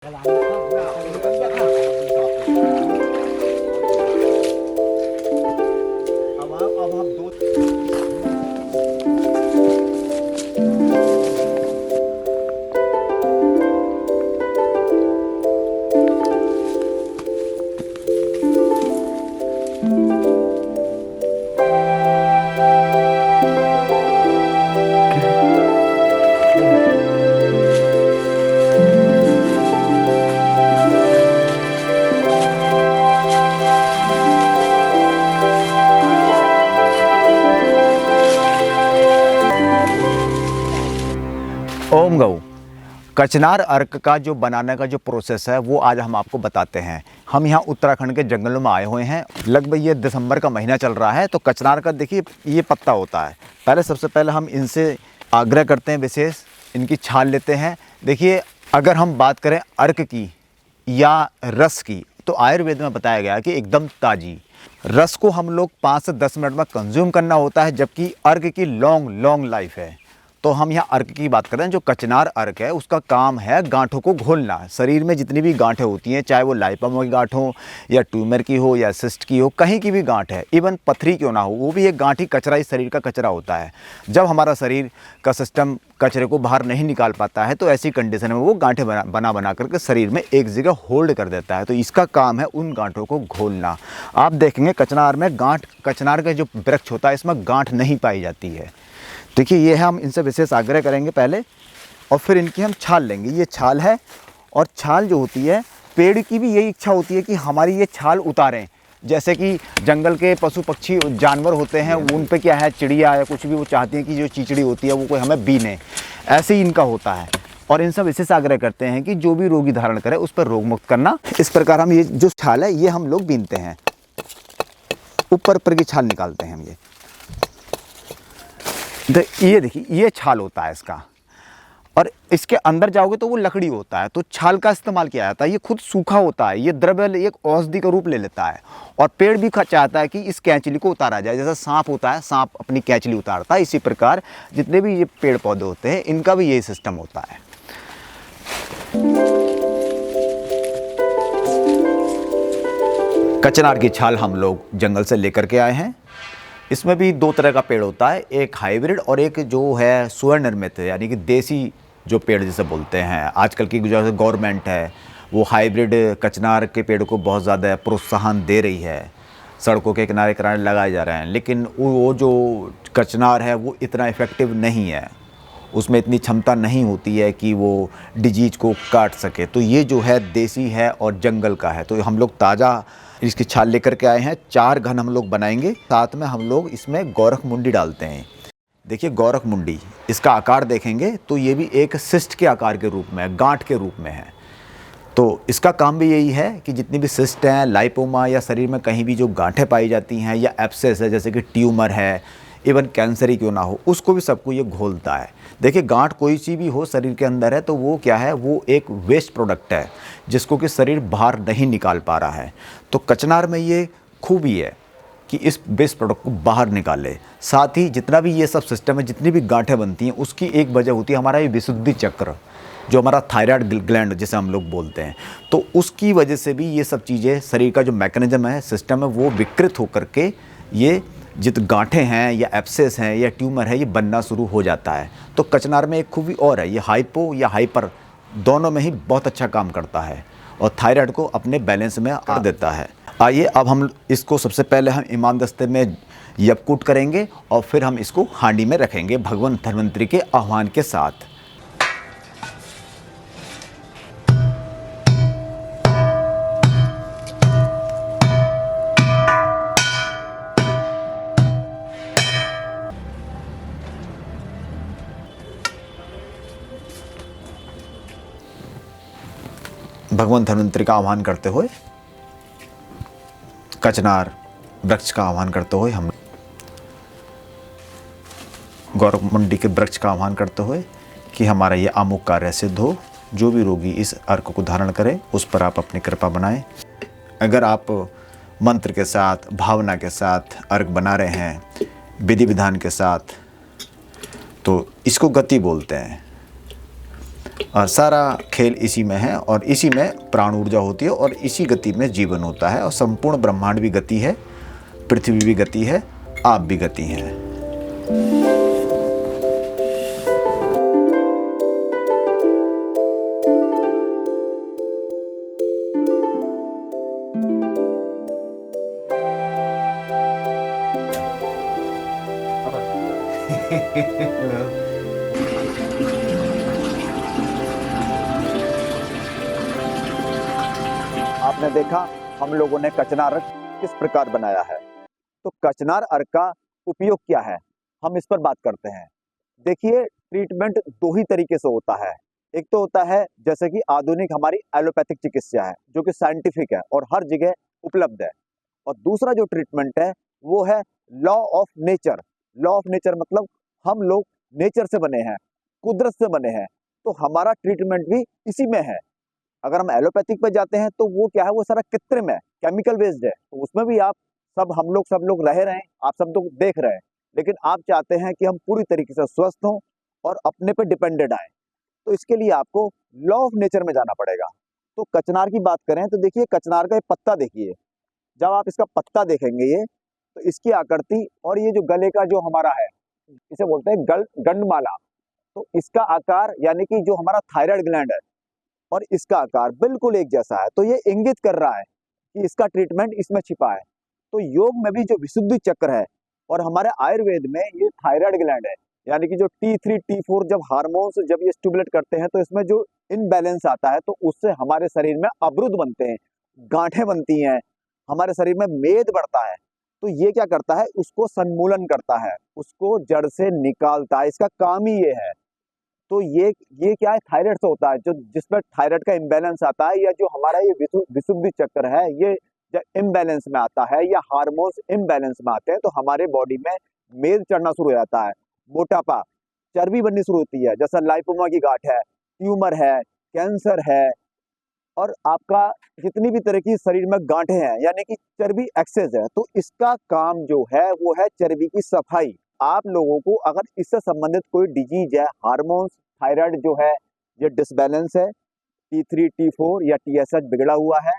अब हम दो ओम गऊ कचनार अर्क का जो बनाने का जो प्रोसेस है वो आज हम आपको बताते हैं। हम यहाँ उत्तराखंड के जंगलों में आए हुए हैं। लगभग ये दिसंबर का महीना चल रहा है। तो कचनार का देखिए ये पत्ता होता है। पहले सबसे पहले हम इनसे आग्रह करते हैं, विशेष इनकी छाल लेते हैं। देखिए अगर हम बात करें अर्क की या रस की तो आयुर्वेद में बताया गया है कि एकदम ताज़ी रस को हम लोग 5 से 10 मिनट में कंज्यूम करना होता है, जबकि अर्क की लॉन्ग लाइफ है। तो हम यहाँ अर्क की बात कर रहे हैं। जो कचनार अर्क है उसका काम है गांठों को घोलना। शरीर में जितनी भी गांठें होती हैं, चाहे वो लाइपोमा की गांठ हो या ट्यूमर की हो या सिस्ट की हो, कहीं की भी गांठ है, इवन पथरी क्यों ना हो, वो भी एक गांठ ही कचरा ही शरीर का कचरा होता है। जब हमारा शरीर का सिस्टम कचरे को बाहर नहीं निकाल पाता है तो ऐसी कंडीशन में वो गांठें बना करके शरीर में एक जगह होल्ड कर देता है। तो इसका काम है उन गांठों को घोलना। आप देखेंगे कचनार में गांठ, कचनार का जो वृक्ष होता है इसमें गांठ नहीं पाई जाती है। देखिए ये है, हम इनसे विशेष आग्रह करेंगे पहले और फिर इनकी हम छाल लेंगे। ये छाल है और छाल जो होती है, पेड़ की भी यही इच्छा होती है कि हमारी ये छाल उतारें। जैसे कि जंगल के पशु पक्षी जानवर होते हैं, उन पे क्या है, चिड़िया या कुछ भी, वो चाहती हैं कि जो चीचड़ी होती है वो कोई हमें बीने। ऐसे ही इनका होता है और इनसे विशेष आग्रह करते हैं कि जो भी रोगी धारण करे उस पर रोग मुक्त करना। इस प्रकार हम ये जो छाल है ये हम लोग बीनते हैं, ऊपर की छाल निकालते हैं हम। ये देखिए ये छाल होता है इसका, और इसके अंदर जाओगे तो वो लकड़ी होता है। तो छाल का इस्तेमाल किया जाता है। ये खुद सूखा होता है, ये द्रव्य एक औषधि का रूप ले लेता है। और पेड़ भी चाहता है कि इस कैंचली को उतारा जाए। जैसा सांप होता है, सांप अपनी कैंचली उतारता है, इसी प्रकार जितने भी ये पेड़ पौधे होते हैं इनका भी यही सिस्टम होता है। कचनार की छाल हम लोग जंगल से लेकर के आए हैं। इसमें भी 2 तरह का पेड़ होता है, एक हाइब्रिड और एक जो है स्वनिर्मित, यानी कि देसी जो पेड़ जिसे बोलते हैं। आजकल की जो गवर्नमेंट है वो हाइब्रिड कचनार के पेड़ को बहुत ज़्यादा प्रोत्साहन दे रही है, सड़कों के किनारे किनारे लगाए जा रहे हैं। लेकिन वो जो कचनार है वो इतना इफ़ेक्टिव नहीं है, उसमें इतनी क्षमता नहीं होती है कि वो डिजीज को काट सके। तो ये जो है देसी है और जंगल का है। तो हम लोग ताज़ा इसकी छाल लेकर के आए हैं। 4 घन हम लोग बनाएंगे। साथ में हम लोग इसमें गौरख मुंडी डालते हैं। देखिए गौरख मुंडी, इसका आकार देखेंगे तो ये भी एक सिस्ट के आकार के रूप में, गांठ के रूप में है। तो इसका काम भी यही है कि जितनी भी सिस्ट हैं, लाइपोमा या शरीर में कहीं भी जो गांठें पाई जाती हैं या एब्सेस है, जैसे कि ट्यूमर है, इवन कैंसर ही क्यों ना हो, उसको भी सबको ये घोलता है। देखिए गांठ कोई सी भी हो शरीर के अंदर है तो वो क्या है, वो एक वेस्ट प्रोडक्ट है जिसको कि शरीर बाहर नहीं निकाल पा रहा है। तो कचनार में ये खूबी है कि इस वेस्ट प्रोडक्ट को बाहर निकाले। साथ ही जितना भी ये सब सिस्टम है, जितनी भी गांठें बनती हैं, उसकी एक वजह होती है हमारा ये विशुद्धि चक्र, जो हमारा थायराइड ग्लैंड जिसे हम लोग बोलते हैं। तो उसकी वजह से भी ये सब चीज़ें, शरीर का जो मैकेनिज्म है, सिस्टम है, वो विकृत होकर के ये जित गांठें हैं या एब्सेस हैं या ट्यूमर है, ये बनना शुरू हो जाता है। तो कचनार में एक खूबी और है, ये हाइपो या हाइपर दोनों में ही बहुत अच्छा काम करता है और थायराइड को अपने बैलेंस में आ देता है। आइए अब हम इसको सबसे पहले हम इमाम दस्ते में यपकूट करेंगे और फिर हम इसको हांडी में रखेंगे भगवान धन्वंतरी के आह्वान के साथ। भगवान धन्वंतरी का आह्वान करते हुए, कचनार वृक्ष का आह्वान करते हुए, हम गौरख मुंडी के वृक्ष का आह्वान करते हुए कि हमारा ये अमुक कार्य सिद्ध हो। जो भी रोगी इस अर्क को धारण करे उस पर आप अपनी कृपा बनाएं। अगर आप मंत्र के साथ, भावना के साथ अर्क बना रहे हैं, विधि विधान के साथ, तो इसको गति बोलते हैं। और सारा खेल इसी में है और इसी में प्राण ऊर्जा होती है और इसी गति में जीवन होता है और संपूर्ण ब्रह्मांड भी गति है, पृथ्वी भी गति है, आप भी गति हैं। आपने देखा हम लोगों ने कचनार अर्क किस प्रकार बनाया है, तो कचनार अर्क का उपयोग क्या है, हम इस पर बात करते हैं। देखिए, ट्रीटमेंट दो ही तरीके से होता है। एक तो होता है जैसे कि आधुनिक हमारी एलोपैथिक चिकित्सा है जो कि साइंटिफिक है और हर जगह उपलब्ध है, और दूसरा जो ट्रीटमेंट है वो है law of nature. Law of nature मतलब हम लोग नेचर से बने हैं, कुदरत से बने हैं, तो हमारा ट्रीटमेंट भी इसी में है। अगर हम एलोपैथिक पे जाते हैं तो वो क्या है, वो सारा कृत्रिम है, केमिकल बेस्ड है, तो उसमें भी आप हम लोग रह रहे हैं, आप सब लोग देख रहे हैं, लेकिन आप चाहते हैं कि हम पूरी तरीके से स्वस्थ हों और अपने पे डिपेंडेड आए, तो इसके लिए आपको लॉ ऑफ नेचर में जाना पड़ेगा। तो कचनार की बात करें तो देखिए, कचनार का ये पत्ता देखिए, जब आप इसका पत्ता देखेंगे ये, तो इसकी आकृति और ये जो गले का जो हमारा है, इसे बोलते हैं गंडमाला, तो इसका आकार यानी कि जो हमारा थायराइड ग्लैंड है और इसका आकार बिल्कुल एक जैसा है, तो ये इंगित कर रहा है कि इसका ट्रीटमेंट इसमें छिपा है। तो योग में भी जो विशुद्धि चक्र है और हमारे आयुर्वेद में ये थायराइड ग्लैंड है, यानी कि जो T3 T4 जब हार्मोन्स जब ये स्टिमुलेट करते हैं तो इसमें जो इनबैलेंस आता है तो उससे हमारे शरीर में अवरुद्ध बनते हैं, गांठें बनती हैं, हमारे शरीर में मेद बढ़ता है। तो ये क्या करता है, उसको सन्मूलन करता है, उसको जड़ से निकालता है, इसका काम ही ये है। तो ये क्या है, थायराइड से होता है, जो जिसमें थायराइड का इम्बैलेंस आता है, या जो हमारा ये विशुद्धि चक्र है ये जब इम्बैलेंस में आता है या हार्मोन्स इम्बैलेंस में आते हैं तो हमारे बॉडी में मेद चढ़ना शुरू हो जाता है, मोटापा, चर्बी बननी शुरू होती है, जैसा लाइपोमा की गांठ है, ट्यूमर है, कैंसर है, और आपका जितनी भी तरह की शरीर में गांठें हैं यानी कि चर्बी एक्सेस है, तो इसका काम जो है वो है चर्बी की सफाई। आप लोगों को अगर इससे संबंधित कोई डिजीज है, हार्मोन्स थायराइड जो है ये डिसबैलेंस है, T3 T4 या TSH बिगड़ा हुआ है,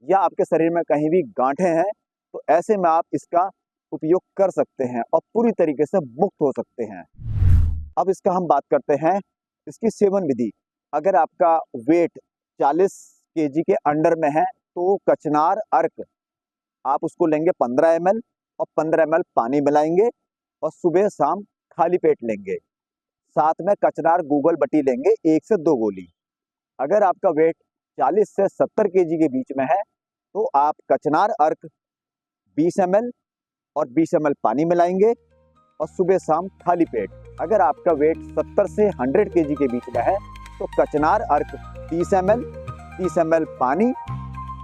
या आपके शरीर में कहीं भी गांठें हैं, तो ऐसे में आप इसका उपयोग कर सकते हैं और पूरी तरीके से मुक्त हो सकते हैं। अब इसका हम बात करते हैं इसकी सेवन विधि। अगर आपका वेट 40 kg के अंडर में है तो कचनार अर्क आप उसको लेंगे 15 ml और 15 ml पानी मिलाएंगे और सुबह शाम खाली पेट लेंगे। साथ में कचनार गूगल बटी लेंगे 1 से 2 गोली। अगर आपका वेट 40 से 70 kg के बीच में है तो आप कचनार अर्क 20 ml और 20 ml पानी मिलाएंगे और सुबह शाम खाली पेट। अगर आपका वेट 70 से 100 kg के बीच में है तो कचनार अर्क 30 ml पानी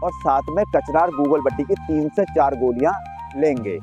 और साथ में कचनार गूगल बट्टी की 3 से 4 गोलियां लेंगे।